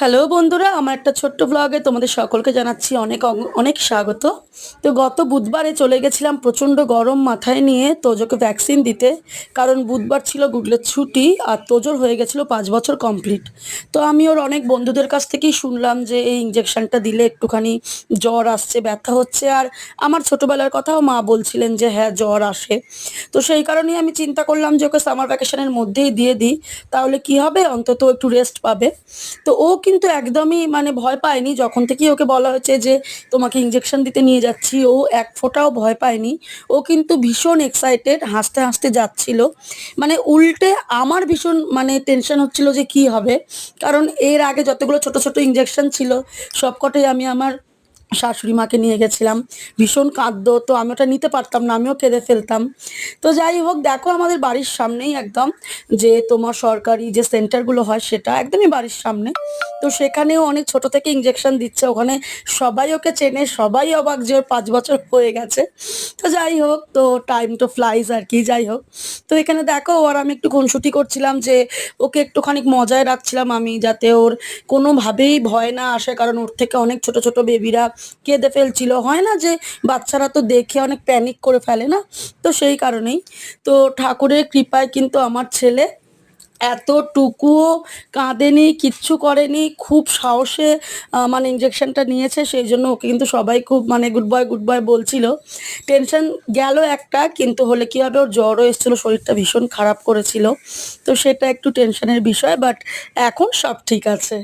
Hello বন্ধুরা, আমার একটা ছোট্ট ব্লগে তোমাদের সকলকে জানাচ্ছি অনেক অনেক স্বাগত। তো গত বুধবারে চলে গেছিলাম প্রচণ্ড গরম মাথায় নিয়ে তোজোকে ভ্যাকসিন দিতে, কারণ বুধবার ছিল গুগলের ছুটি আর তোজোর হয়ে গেছিলো 5 বছর কমপ্লিট। তো আমি ওর অনেক বন্ধুদের কাছ থেকেই শুনলাম যে এই ইঞ্জেকশনটা দিলে একটুখানি জ্বর আসছে, ব্যথা হচ্ছে, আর আমার ছোটোবেলার কথাও মা বলছিলেন যে হ্যাঁ জ্বর আসে। তো সেই কারণেই আমি চিন্তা করলাম যে ওকে সামার ভ্যাকেশনের মধ্যেই দিয়ে দিই, তাহলে কি হবে, অন্তত একটু রেস্ট পাবে। তো ও কিন্তু একদমই মানে ভয় পায়নি, যখন থেকেই ওকে বলা হয়েছে যে তোমাকে ইঞ্জেকশন দিতে নিয়ে যাচ্ছি, ও এক ফোঁটাও ভয় পায়নি। ও কিন্তু ভীষণ এক্সাইটেড, হাসতে হাসতে যাচ্ছিল। মানে উল্টে আমার ভীষণ মানে টেনশন হচ্ছিল যে কি হবে, কারণ এর আগে যতগুলো ছোট ছোট ইঞ্জেকশন ছিল সবকটাই আমি আমার শাশুড়ি মাকে নিয়ে গেছিলাম। ভীষণ কাঁদতো, তো আমি ওটা নিতে পারতাম না, আমিও কেঁদে ফেলতাম। তো যাই হোক, দেখো আমাদের বাড়ির সামনেই একদম যে তোমার সরকারি যে সেন্টারগুলো হয় সেটা একদমই বাড়ির সামনে। তো সেখানেও অনেক ছোট থেকে ইঞ্জেকশন দিচ্ছে, ওখানে সবাই ওকে চেনে, সবাই অবাক যে ওর 5 বছর হয়ে গেছে। তো যাই হোক, তো টাইম তো ফ্লাইজ আর কি, যাই হোক। তো এখানে দেখো ওর আমি একটু খুনসুটি করছিলাম যে ওকে একটুখানি মজায় রাখছিলাম আমি, যাতে ওর কোনোভাবেই ভয় না আসে, কারণ ওর থেকে অনেক ছোট ছোট বেবিরা কেঁদে ফেলছিল। হয় না যে বাচ্চারা তো দেখে অনেক প্যানিক করে ফেলে না, তো সেই কারণেই। তো ঠাকুরের কৃপায় কিন্তু আমার ছেলে এতটুকুও কাঁদেনি, কিচ্ছু করেনি, খুব সাহসে মানে ইঞ্জেকশনটা নিয়েছে, সেই জন্য ওকে কিন্তু সবাই খুব মানে গুড বয় বলছিল। টেনশন গেল একটা, কিন্তু হলে কী হবে, ওর জ্বরও এসেছিলো, শরীরটা ভীষণ খারাপ করেছিল। তো সেটা একটু টেনশনের বিষয়, বাট এখন সব ঠিক আছে।